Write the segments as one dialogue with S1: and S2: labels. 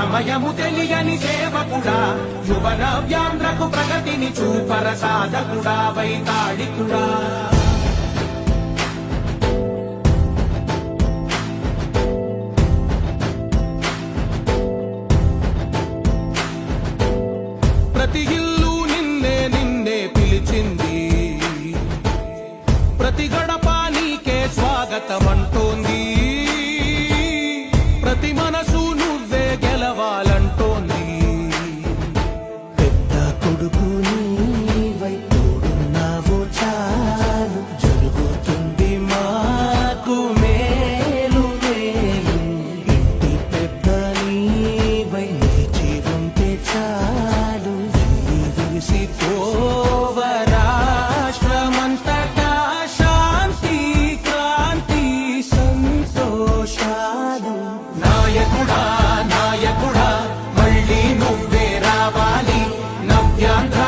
S1: సమయము తెలియని సేవకుడా, యువన వ్యాంధ్రకు ప్రగతిని చూపర సాధకుడా, వైతాళికుడా. ప్రతి ఇల్లు నిన్నే నిన్నే పిలిచింది, ప్రతి గడప నీకే స్వాగతమంటోంది, ప్రతి మనసు నువ్వే గెలవాలంటోంది.
S2: పెద్ద కొడుకు నీవై తోడున్నావో చాలు, జరుగుతుంది మాకు మేలు మేలు. ఇంటి పెద్ద నీవై నిలిచి ఉంటే చాలు, విరిసిపోవ రాష్ట్రమంతటా శాంతి క్రాంతి సంతోషాలు.
S1: నాయకుడా నాయకుడా మళ్ళీ నువ్వే రావాలి, నవ్యాంధ్ర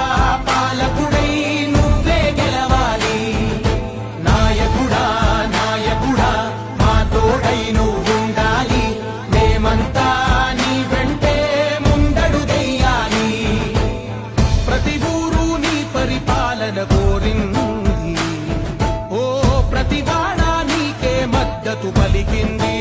S1: పాలకుడై నువ్వే గెలవాలి. నాయకుడా నాయకుడా మా తోడై నువ్వుండాలి, మేమంతా నీ వెంటే ముందడుగెయ్యాలి. ప్రతి ఊరు నీ పరిపాలన కోరింది, ఓ ప్రతి వాడ నీకే మద్దతు పలికింది.